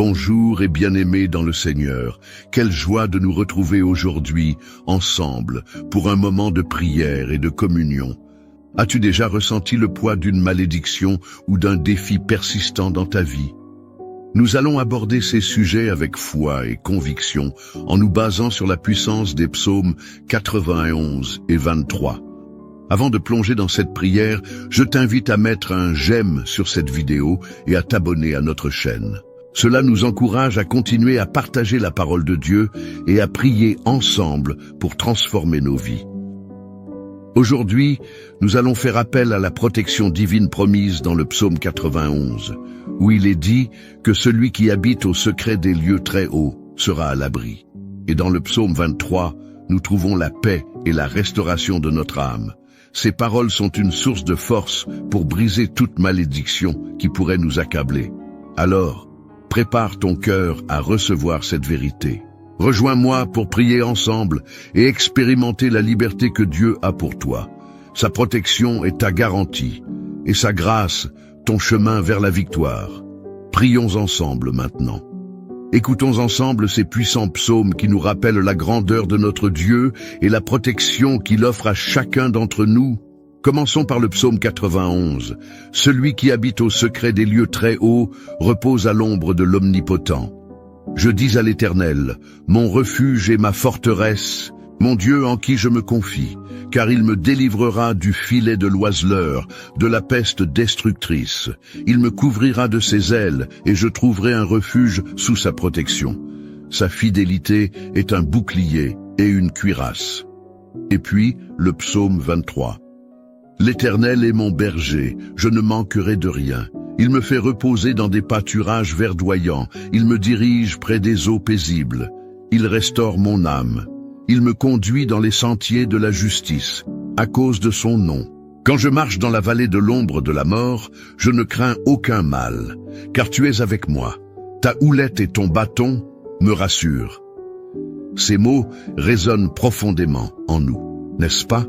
Bonjour et bien-aimés dans le Seigneur. Quelle joie de nous retrouver aujourd'hui, ensemble, pour un moment de prière et de communion. As-tu déjà ressenti le poids d'une malédiction ou d'un défi persistant dans ta vie? Nous allons aborder ces sujets avec foi et conviction, en nous basant sur la puissance des psaumes 91 et 23. Avant de plonger dans cette prière, je t'invite à mettre un j'aime sur cette vidéo et à t'abonner à notre chaîne. Cela nous encourage à continuer à partager la parole de Dieu et à prier ensemble pour transformer nos vies. Aujourd'hui, nous allons faire appel à la protection divine promise dans le psaume 91, où il est dit que celui qui habite au secret des lieux très hauts sera à l'abri. Et dans le psaume 23, nous trouvons la paix et la restauration de notre âme. Ces paroles sont une source de force pour briser toute malédiction qui pourrait nous accabler. Alors, prépare ton cœur à recevoir cette vérité. Rejoins-moi pour prier ensemble et expérimenter la liberté que Dieu a pour toi. Sa protection est ta garantie et sa grâce, ton chemin vers la victoire. Prions ensemble maintenant. Écoutons ensemble ces puissants psaumes qui nous rappellent la grandeur de notre Dieu et la protection qu'il offre à chacun d'entre nous. Commençons par le psaume 91. Celui qui habite au secret des lieux très hauts repose à l'ombre de l'Omnipotent. Je dis à l'Éternel, mon refuge et ma forteresse, mon Dieu en qui je me confie, car il me délivrera du filet de l'oiseleur, de la peste destructrice. Il me couvrira de ses ailes et je trouverai un refuge sous sa protection. Sa fidélité est un bouclier et une cuirasse. Et puis, le psaume 23. L'Éternel est mon berger, je ne manquerai de rien. Il me fait reposer dans des pâturages verdoyants, il me dirige près des eaux paisibles. Il restaure mon âme. Il me conduit dans les sentiers de la justice, à cause de son nom. Quand je marche dans la vallée de l'ombre de la mort, je ne crains aucun mal, car tu es avec moi. Ta houlette et ton bâton me rassurent. Ces mots résonnent profondément en nous, n'est-ce pas?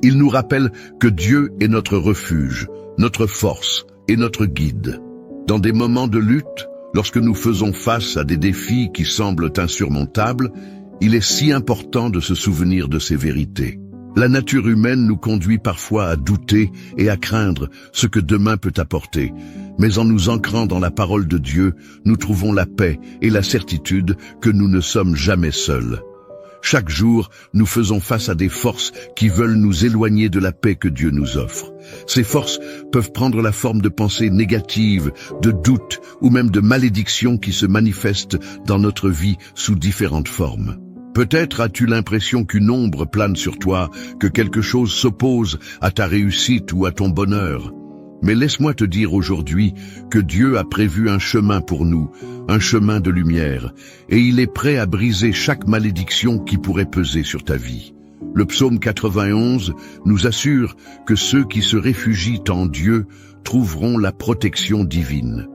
Ils nous rappellent que Dieu est notre refuge, notre force et notre guide. Dans des moments de lutte, lorsque nous faisons face à des défis qui semblent insurmontables, il est si important de se souvenir de ces vérités. La nature humaine nous conduit parfois à douter et à craindre ce que demain peut apporter. Mais en nous ancrant dans la parole de Dieu, nous trouvons la paix et la certitude que nous ne sommes jamais seuls. Chaque jour, nous faisons face à des forces qui veulent nous éloigner de la paix que Dieu nous offre. Ces forces peuvent prendre la forme de pensées négatives, de doutes ou même de malédictions qui se manifestent dans notre vie sous différentes formes. Peut-être as-tu l'impression qu'une ombre plane sur toi, que quelque chose s'oppose à ta réussite ou à ton bonheur. Mais laisse-moi te dire aujourd'hui que Dieu a prévu un chemin pour nous, un chemin de lumière, et il est prêt à briser chaque malédiction qui pourrait peser sur ta vie. Le psaume 91 nous assure que ceux qui se réfugient en Dieu trouveront la protection divine.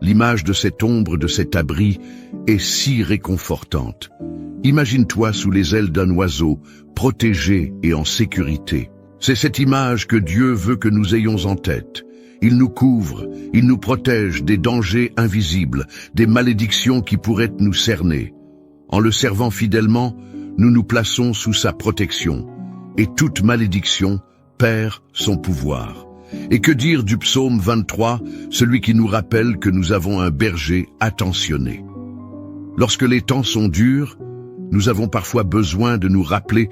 L'image de cette ombre, de cet abri, est si réconfortante. Imagine-toi sous les ailes d'un oiseau, protégé et en sécurité. C'est cette image que Dieu veut que nous ayons en tête. Il nous couvre, il nous protège des dangers invisibles, des malédictions qui pourraient nous cerner. En le servant fidèlement, nous nous plaçons sous sa protection, et toute malédiction perd son pouvoir. Et que dire du psaume 23, celui qui nous rappelle que nous avons un berger attentionné. Lorsque les temps sont durs, nous avons parfois besoin de nous rappeler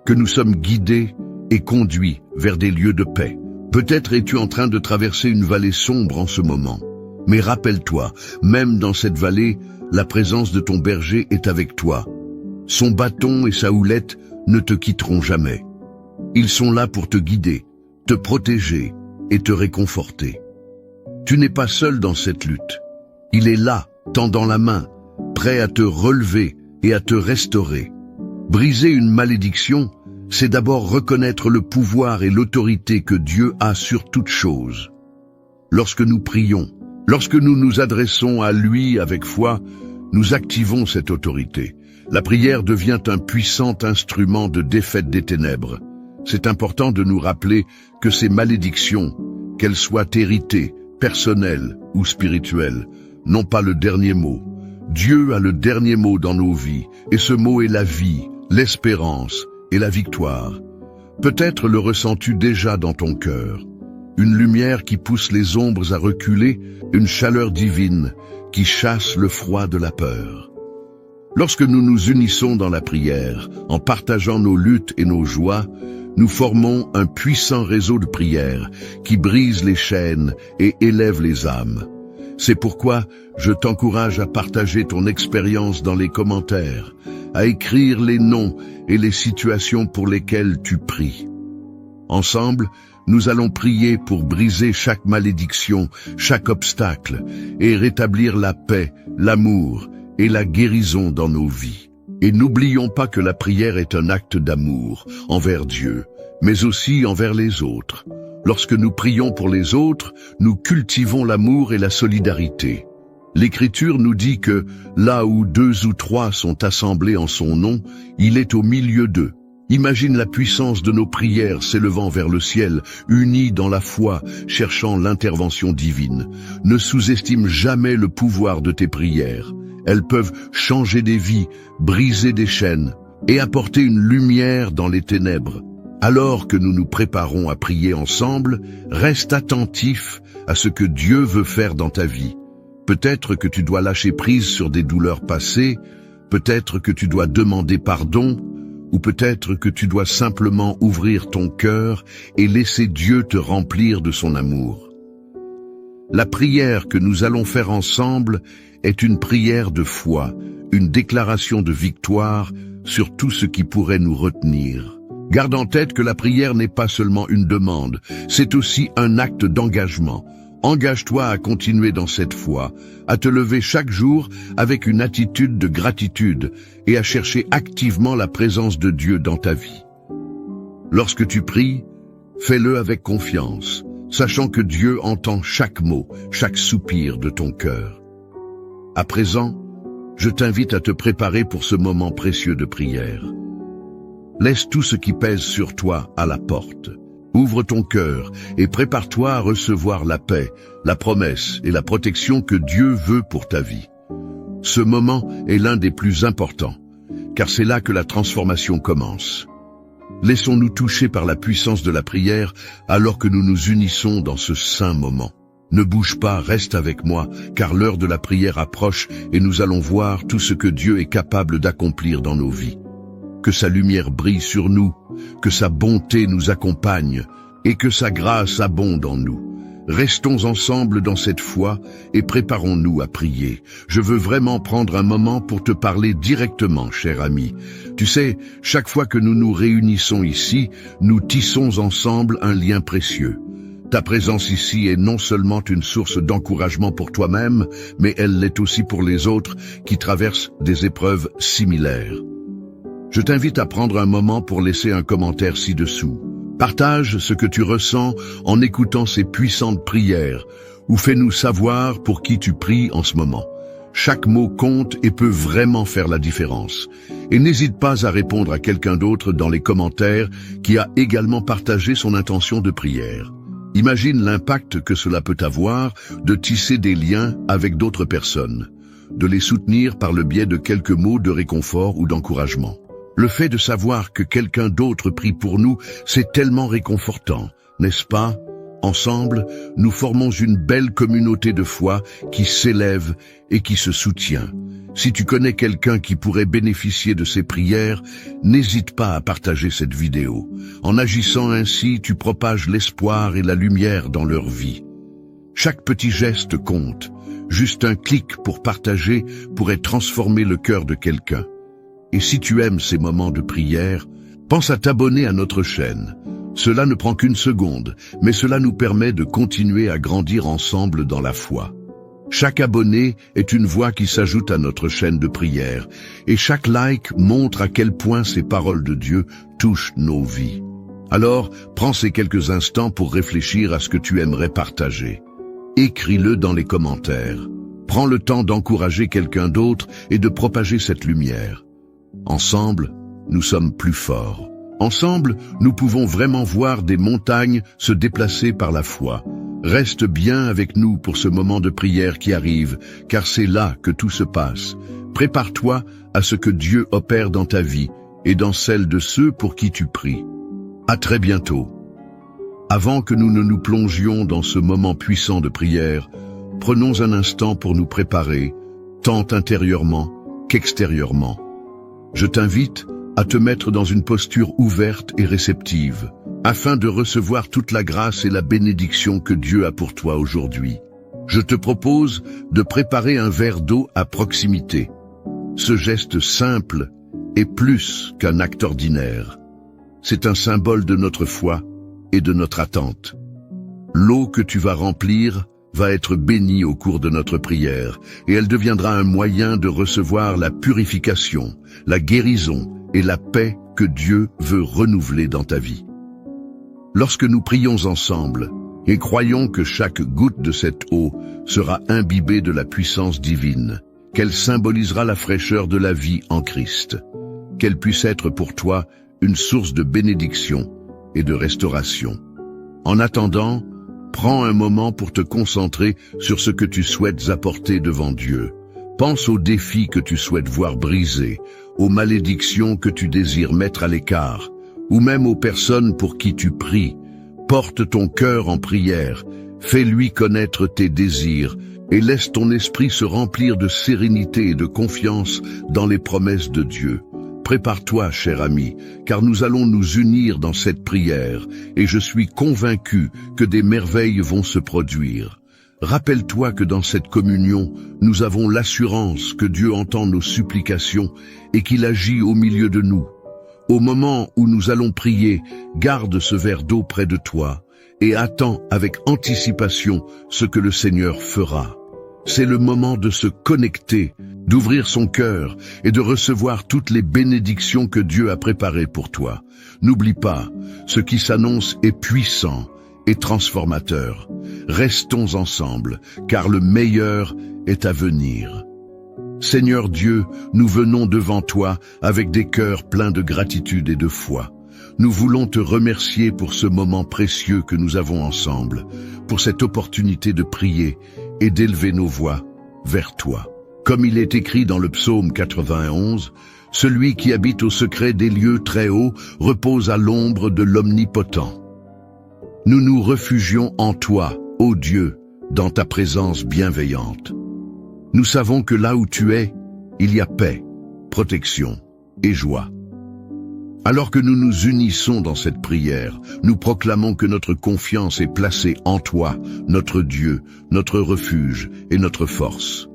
que nous sommes guidés et conduits vers des lieux de paix. Peut-être es-tu en train de traverser une vallée sombre en ce moment. Mais rappelle-toi, même dans cette vallée, la présence de ton berger est avec toi. Son bâton et sa houlette ne te quitteront jamais. Ils sont là pour te guider, te protéger et te réconforter. Tu n'es pas seul dans cette lutte. Il est là, tendant la main, prêt à te relever et à te restaurer. Briser une malédiction, c'est d'abord reconnaître le pouvoir et l'autorité que Dieu a sur toute chose. Lorsque nous prions, lorsque nous nous adressons à lui avec foi, nous activons cette autorité. La prière devient un puissant instrument de défaite des ténèbres. C'est important de nous rappeler que ces malédictions, qu'elles soient héritées, personnelles ou spirituelles, n'ont pas le dernier mot. Dieu a le dernier mot dans nos vies, et ce mot est la vie, l'espérance et la victoire. Peut-être le ressens-tu déjà dans ton cœur. Une lumière qui pousse les ombres à reculer, une chaleur divine qui chasse le froid de la peur. Lorsque nous nous unissons dans la prière, en partageant nos luttes et nos joies, nous formons un puissant réseau de prières qui brise les chaînes et élève les âmes. C'est pourquoi je t'encourage à partager ton expérience dans les commentaires, à écrire les noms et les situations pour lesquelles tu pries. Ensemble, nous allons prier pour briser chaque malédiction, chaque obstacle, et rétablir la paix, l'amour et la guérison dans nos vies. Et n'oublions pas que la prière est un acte d'amour envers Dieu, mais aussi envers les autres. Lorsque nous prions pour les autres, nous cultivons l'amour et la solidarité. L'Écriture nous dit que là où 2 ou 3 sont assemblés en son nom, il est au milieu d'eux. Imagine la puissance de nos prières s'élevant vers le ciel, unis dans la foi, cherchant l'intervention divine. Ne sous-estime jamais le pouvoir de tes prières. Elles peuvent changer des vies, briser des chaînes et apporter une lumière dans les ténèbres. Alors que nous nous préparons à prier ensemble, reste attentif à ce que Dieu veut faire dans ta vie. Peut-être que tu dois lâcher prise sur des douleurs passées, peut-être que tu dois demander pardon, ou peut-être que tu dois simplement ouvrir ton cœur et laisser Dieu te remplir de son amour. La prière que nous allons faire ensemble est une prière de foi, une déclaration de victoire sur tout ce qui pourrait nous retenir. Garde en tête que la prière n'est pas seulement une demande, c'est aussi un acte d'engagement. Engage-toi à continuer dans cette foi, à te lever chaque jour avec une attitude de gratitude et à chercher activement la présence de Dieu dans ta vie. Lorsque tu pries, fais-le avec confiance, sachant que Dieu entend chaque mot, chaque soupir de ton cœur. À présent, je t'invite à te préparer pour ce moment précieux de prière. Laisse tout ce qui pèse sur toi à la porte. Ouvre ton cœur et prépare-toi à recevoir la paix, la promesse et la protection que Dieu veut pour ta vie. Ce moment est l'un des plus importants, car c'est là que la transformation commence. Laissons-nous toucher par la puissance de la prière alors que nous nous unissons dans ce saint moment. Ne bouge pas, reste avec moi, car l'heure de la prière approche et nous allons voir tout ce que Dieu est capable d'accomplir dans nos vies. Que sa lumière brille sur nous, que sa bonté nous accompagne et que sa grâce abonde en nous. Restons ensemble dans cette foi et préparons-nous à prier. Je veux vraiment prendre un moment pour te parler directement, cher ami. Tu sais, chaque fois que nous nous réunissons ici, nous tissons ensemble un lien précieux. Ta présence ici est non seulement une source d'encouragement pour toi-même, mais elle l'est aussi pour les autres qui traversent des épreuves similaires. Je t'invite à prendre un moment pour laisser un commentaire ci-dessous. Partage ce que tu ressens en écoutant ces puissantes prières ou fais-nous savoir pour qui tu pries en ce moment. Chaque mot compte et peut vraiment faire la différence. Et n'hésite pas à répondre à quelqu'un d'autre dans les commentaires qui a également partagé son intention de prière. Imagine l'impact que cela peut avoir de tisser des liens avec d'autres personnes, de les soutenir par le biais de quelques mots de réconfort ou d'encouragement. Le fait de savoir que quelqu'un d'autre prie pour nous, c'est tellement réconfortant, n'est-ce pas? Ensemble, nous formons une belle communauté de foi qui s'élève et qui se soutient. Si tu connais quelqu'un qui pourrait bénéficier de ces prières, n'hésite pas à partager cette vidéo. En agissant ainsi, tu propages l'espoir et la lumière dans leur vie. Chaque petit geste compte. Juste un clic pour partager pourrait transformer le cœur de quelqu'un. Et si tu aimes ces moments de prière, pense à t'abonner à notre chaîne. Cela ne prend qu'une seconde, mais cela nous permet de continuer à grandir ensemble dans la foi. Chaque abonné est une voix qui s'ajoute à notre chaîne de prière, et chaque like montre à quel point ces paroles de Dieu touchent nos vies. Alors, prends ces quelques instants pour réfléchir à ce que tu aimerais partager. Écris-le dans les commentaires. Prends le temps d'encourager quelqu'un d'autre et de propager cette lumière. Ensemble, nous sommes plus forts. Ensemble, nous pouvons vraiment voir des montagnes se déplacer par la foi. Reste bien avec nous pour ce moment de prière qui arrive, car c'est là que tout se passe. Prépare-toi à ce que Dieu opère dans ta vie et dans celle de ceux pour qui tu pries. À très bientôt. Avant que nous ne nous plongions dans ce moment puissant de prière, prenons un instant pour nous préparer, tant intérieurement qu'extérieurement. Je t'invite à te mettre dans une posture ouverte et réceptive, afin de recevoir toute la grâce et la bénédiction que Dieu a pour toi aujourd'hui. Je te propose de préparer un verre d'eau à proximité. Ce geste simple est plus qu'un acte ordinaire. C'est un symbole de notre foi et de notre attente. L'eau que tu vas remplir va être bénie au cours de notre prière, et elle deviendra un moyen de recevoir la purification, la guérison et la paix que Dieu veut renouveler dans ta vie. Lorsque nous prions ensemble et croyons que chaque goutte de cette eau sera imbibée de la puissance divine, qu'elle symbolisera la fraîcheur de la vie en Christ, qu'elle puisse être pour toi une source de bénédiction et de restauration. En attendant, prends un moment pour te concentrer sur ce que tu souhaites apporter devant Dieu. Pense aux défis que tu souhaites voir brisés, aux malédictions que tu désires mettre à l'écart, ou même aux personnes pour qui tu pries. Porte ton cœur en prière, fais-lui connaître tes désirs, et laisse ton esprit se remplir de sérénité et de confiance dans les promesses de Dieu. Prépare-toi, cher ami, car nous allons nous unir dans cette prière, et je suis convaincu que des merveilles vont se produire. Rappelle-toi que dans cette communion, nous avons l'assurance que Dieu entend nos supplications et qu'il agit au milieu de nous. Au moment où nous allons prier, garde ce verre d'eau près de toi et attends avec anticipation ce que le Seigneur fera. C'est le moment de se connecter, d'ouvrir son cœur et de recevoir toutes les bénédictions que Dieu a préparées pour toi. N'oublie pas, ce qui s'annonce est puissant et transformateur. Restons ensemble, car le meilleur est à venir. Seigneur Dieu, nous venons devant toi avec des cœurs pleins de gratitude et de foi. Nous voulons te remercier pour ce moment précieux que nous avons ensemble, pour cette opportunité de prier et d'élever nos voix vers toi. Comme il est écrit dans le psaume 91, « Celui qui habite au secret des lieux très hauts repose à l'ombre de l'Omnipotent. » Nous nous réfugions en toi, ô Dieu, dans ta présence bienveillante. Nous savons que là où tu es, il y a paix, protection et joie. Alors que nous nous unissons dans cette prière, nous proclamons que notre confiance est placée en toi, notre Dieu, notre refuge et notre force.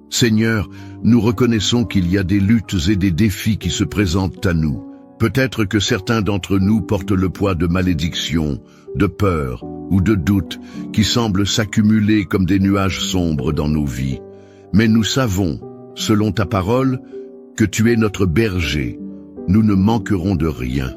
Seigneur, nous reconnaissons qu'il y a des luttes et des défis qui se présentent à nous. Peut-être que certains d'entre nous portent le poids de malédictions, de peurs ou de doutes qui semblent s'accumuler comme des nuages sombres dans nos vies. Mais nous savons, selon ta parole, que tu es notre berger. Nous ne manquerons de rien.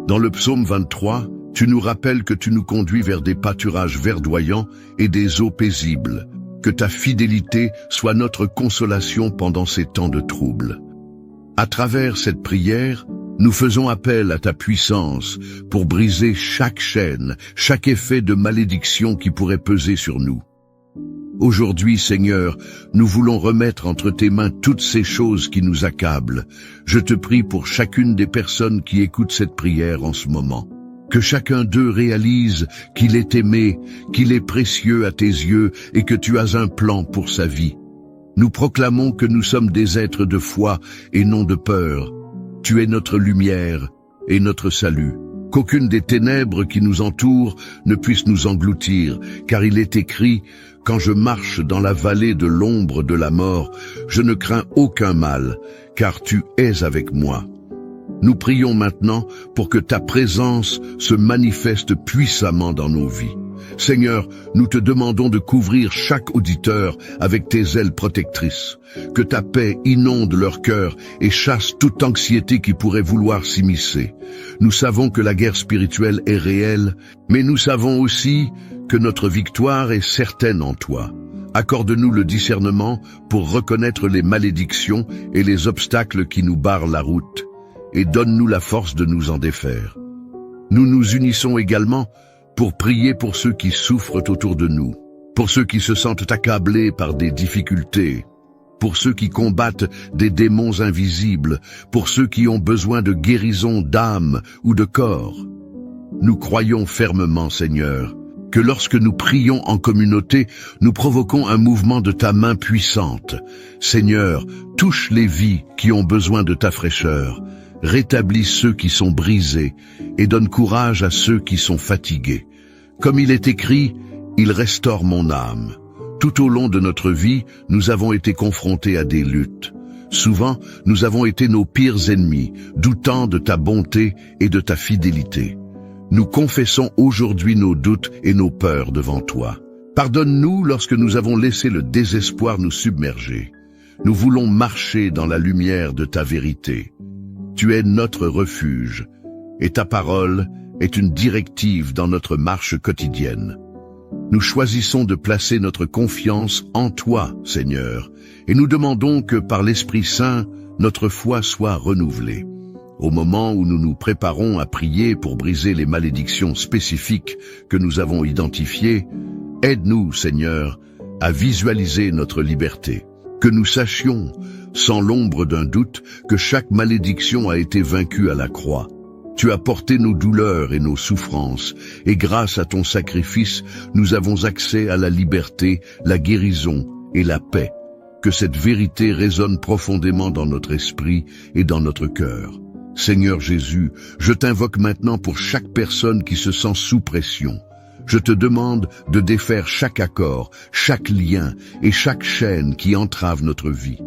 Dans le psaume 23, tu nous rappelles que tu nous conduis vers des pâturages verdoyants et des eaux paisibles. Que ta fidélité soit notre consolation pendant ces temps de trouble. À travers cette prière, nous faisons appel à ta puissance pour briser chaque chaîne, chaque effet de malédiction qui pourrait peser sur nous. Aujourd'hui, Seigneur, nous voulons remettre entre tes mains toutes ces choses qui nous accablent. Je te prie pour chacune des personnes qui écoutent cette prière en ce moment. Que chacun d'eux réalise qu'il est aimé, qu'il est précieux à tes yeux et que tu as un plan pour sa vie. Nous proclamons que nous sommes des êtres de foi et non de peur. Tu es notre lumière et notre salut. Qu'aucune des ténèbres qui nous entourent ne puisse nous engloutir, car il est écrit « Quand je marche dans la vallée de l'ombre de la mort, je ne crains aucun mal, car tu es avec moi. » Nous prions maintenant pour que ta présence se manifeste puissamment dans nos vies. Seigneur, nous te demandons de couvrir chaque auditeur avec tes ailes protectrices. Que ta paix inonde leur cœur et chasse toute anxiété qui pourrait vouloir s'immiscer. Nous savons que la guerre spirituelle est réelle, mais nous savons aussi que notre victoire est certaine en toi. Accorde-nous le discernement pour reconnaître les malédictions et les obstacles qui nous barrent la route, et donne-nous la force de nous en défaire. Nous nous unissons également pour prier pour ceux qui souffrent autour de nous, pour ceux qui se sentent accablés par des difficultés, pour ceux qui combattent des démons invisibles, pour ceux qui ont besoin de guérison d'âme ou de corps. Nous croyons fermement, Seigneur, que lorsque nous prions en communauté, nous provoquons un mouvement de ta main puissante. Seigneur, touche les vies qui ont besoin de ta fraîcheur, rétablis ceux qui sont brisés et donne courage à ceux qui sont fatigués. Comme il est écrit, il restaure mon âme. Tout au long de notre vie, nous avons été confrontés à des luttes. Souvent, nous avons été nos pires ennemis, doutant de ta bonté et de ta fidélité. Nous confessons aujourd'hui nos doutes et nos peurs devant toi. Pardonne-nous lorsque nous avons laissé le désespoir nous submerger. Nous voulons marcher dans la lumière de ta vérité. Tu es notre refuge, et ta parole est une directive dans notre marche quotidienne. Nous choisissons de placer notre confiance en toi, Seigneur, et nous demandons que par l'Esprit Saint, notre foi soit renouvelée. Au moment où nous nous préparons à prier pour briser les malédictions spécifiques que nous avons identifiées, aide-nous, Seigneur, à visualiser notre liberté. Que nous sachions, sans l'ombre d'un doute, que chaque malédiction a été vaincue à la croix. Tu as porté nos douleurs et nos souffrances, et grâce à ton sacrifice, nous avons accès à la liberté, la guérison et la paix. Que cette vérité résonne profondément dans notre esprit et dans notre cœur. Seigneur Jésus, je t'invoque maintenant pour chaque personne qui se sent sous pression. Je te demande de défaire chaque accord, chaque lien et chaque chaîne qui entrave notre vie.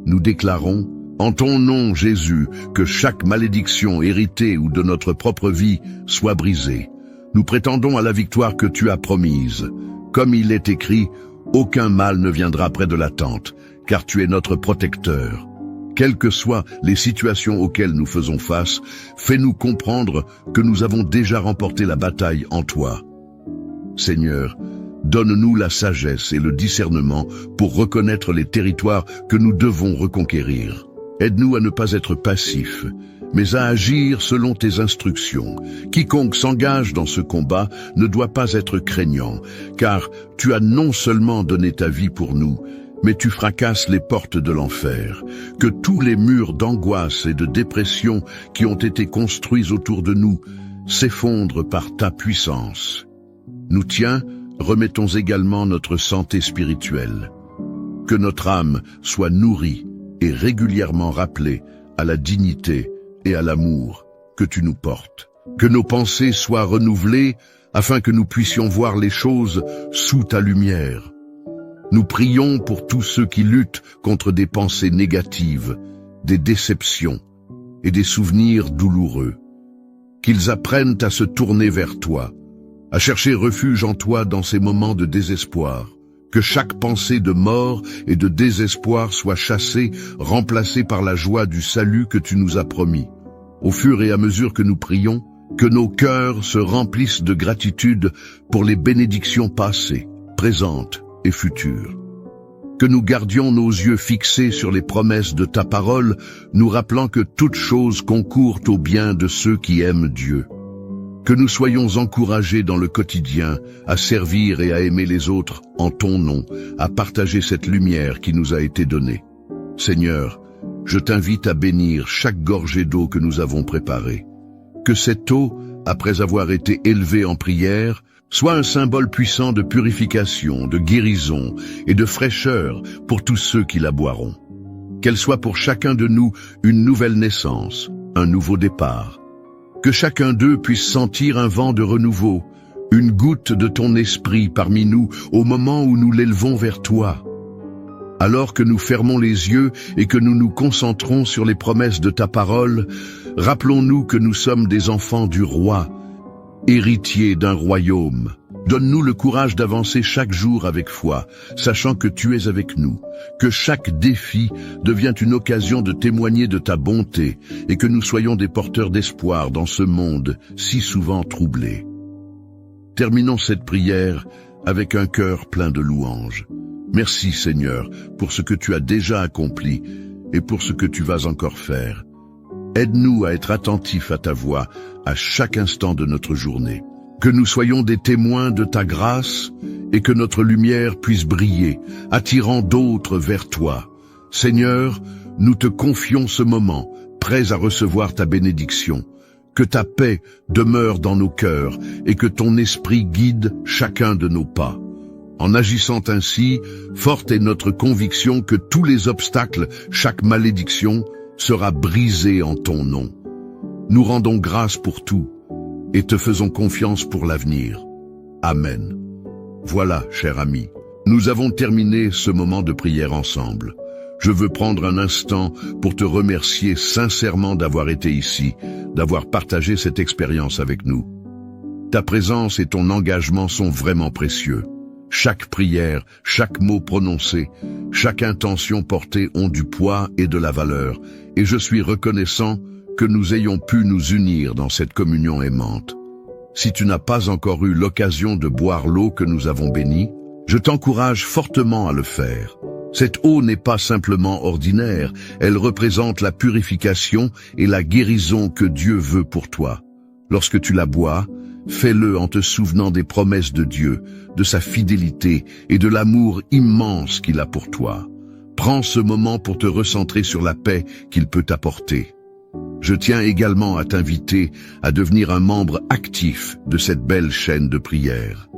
Nous déclarons, en ton nom, Jésus, que chaque malédiction héritée ou de notre propre vie soit brisée. Nous prétendons à la victoire que tu as promise. Comme il est écrit, aucun mal ne viendra près de la tente, car tu es notre protecteur. Quelles que soient les situations auxquelles nous faisons face, fais-nous comprendre que nous avons déjà remporté la bataille en toi. Seigneur, donne-nous la sagesse et le discernement pour reconnaître les territoires que nous devons reconquérir. Aide-nous à ne pas être passifs, mais à agir selon tes instructions. Quiconque s'engage dans ce combat ne doit pas être craignant, car tu as non seulement donné ta vie pour nous, mais tu fracasses les portes de l'enfer. Que tous les murs d'angoisse et de dépression qui ont été construits autour de nous s'effondrent par ta puissance. Nous tiens, remettons également notre santé spirituelle. Que notre âme soit nourrie et régulièrement rappelée à la dignité et à l'amour que tu nous portes. Que nos pensées soient renouvelées afin que nous puissions voir les choses sous ta lumière. Nous prions pour tous ceux qui luttent contre des pensées négatives, des déceptions et des souvenirs douloureux. Qu'ils apprennent à se tourner vers toi, à chercher refuge en toi dans ces moments de désespoir. Que chaque pensée de mort et de désespoir soit chassée, remplacée par la joie du salut que tu nous as promis. Au fur et à mesure que nous prions, que nos cœurs se remplissent de gratitude pour les bénédictions passées, présentes et futures. Que nous gardions nos yeux fixés sur les promesses de ta parole, nous rappelant que toutes choses concourent au bien de ceux qui aiment Dieu. Que nous soyons encouragés dans le quotidien à servir et à aimer les autres en ton nom, à partager cette lumière qui nous a été donnée. Seigneur, je t'invite à bénir chaque gorgée d'eau que nous avons préparée. Que cette eau, après avoir été élevée en prière, soit un symbole puissant de purification, de guérison et de fraîcheur pour tous ceux qui la boiront. Qu'elle soit pour chacun de nous une nouvelle naissance, un nouveau départ. Que chacun d'eux puisse sentir un vent de renouveau, une goutte de ton esprit parmi nous au moment où nous l'élevons vers toi. Alors que nous fermons les yeux et que nous nous concentrons sur les promesses de ta parole, rappelons-nous que nous sommes des enfants du roi, héritiers d'un royaume. Donne-nous le courage d'avancer chaque jour avec foi, sachant que tu es avec nous, que chaque défi devient une occasion de témoigner de ta bonté et que nous soyons des porteurs d'espoir dans ce monde si souvent troublé. Terminons cette prière avec un cœur plein de louanges. Merci Seigneur pour ce que tu as déjà accompli et pour ce que tu vas encore faire. Aide-nous à être attentifs à ta voix à chaque instant de notre journée. Que nous soyons des témoins de ta grâce et que notre lumière puisse briller, attirant d'autres vers toi. Seigneur, nous te confions ce moment, prêts à recevoir ta bénédiction. Que ta paix demeure dans nos cœurs et que ton esprit guide chacun de nos pas. En agissant ainsi, forte est notre conviction que tous les obstacles, chaque malédiction, sera brisée en ton nom. Nous rendons grâce pour tout et te faisons confiance pour l'avenir. Amen. Voilà, cher ami, nous avons terminé ce moment de prière ensemble. Je veux prendre un instant pour te remercier sincèrement d'avoir été ici, d'avoir partagé cette expérience avec nous. Ta présence et ton engagement sont vraiment précieux. Chaque prière, chaque mot prononcé, chaque intention portée ont du poids et de la valeur, et je suis reconnaissant que nous ayons pu nous unir dans cette communion aimante. Si tu n'as pas encore eu l'occasion de boire l'eau que nous avons bénie, je t'encourage fortement à le faire. Cette eau n'est pas simplement ordinaire, elle représente la purification et la guérison que Dieu veut pour toi. Lorsque tu la bois, fais-le en te souvenant des promesses de Dieu, de sa fidélité et de l'amour immense qu'il a pour toi. Prends ce moment pour te recentrer sur la paix qu'il peut t'apporter. Je tiens également à t'inviter à devenir un membre actif de cette belle chaîne de prière.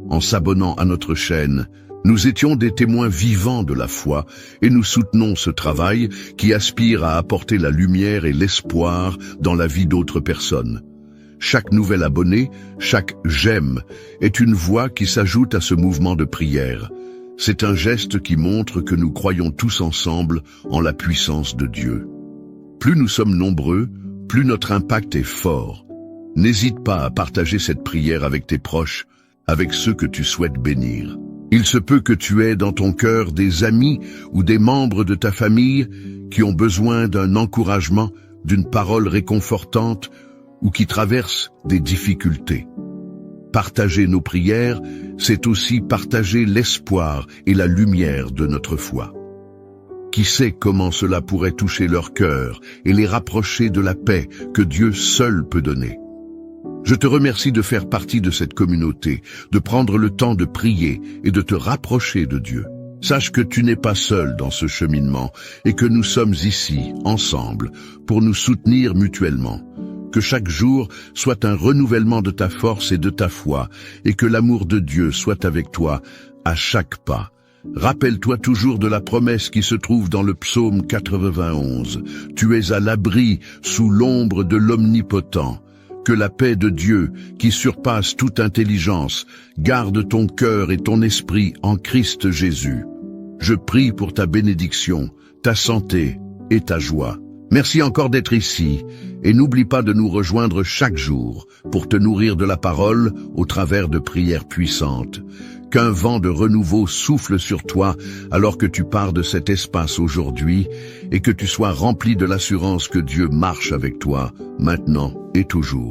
En s'abonnant à notre chaîne, nous étions des témoins vivants de la foi et nous soutenons ce travail qui aspire à apporter la lumière et l'espoir dans la vie d'autres personnes. Chaque nouvel abonné, chaque j'aime est une voix qui s'ajoute à ce mouvement de prière. C'est un geste qui montre que nous croyons tous ensemble en la puissance de Dieu. Plus nous sommes nombreux, plus notre impact est fort. N'hésite pas à partager cette prière avec tes proches, avec ceux que tu souhaites bénir. Il se peut que tu aies dans ton cœur des amis ou des membres de ta famille qui ont besoin d'un encouragement, d'une parole réconfortante ou qui traversent des difficultés. Partager nos prières, c'est aussi partager l'espoir et la lumière de notre foi. Qui sait comment cela pourrait toucher leur cœur et les rapprocher de la paix que Dieu seul peut donner. Je te remercie de faire partie de cette communauté, de prendre le temps de prier et de te rapprocher de Dieu. Sache que tu n'es pas seul dans ce cheminement et que nous sommes ici, ensemble, pour nous soutenir mutuellement. Que chaque jour soit un renouvellement de ta force et de ta foi et que l'amour de Dieu soit avec toi à chaque pas. Rappelle-toi toujours de la promesse qui se trouve dans le psaume 91. Tu es à l'abri sous l'ombre de l'Omnipotent. Que la paix de Dieu, qui surpasse toute intelligence, garde ton cœur et ton esprit en Christ Jésus. Je prie pour ta bénédiction, ta santé et ta joie. Merci encore d'être ici et n'oublie pas de nous rejoindre chaque jour pour te nourrir de la parole au travers de prières puissantes. Qu'un vent de renouveau souffle sur toi alors que tu pars de cet espace aujourd'hui et que tu sois rempli de l'assurance que Dieu marche avec toi, maintenant et toujours.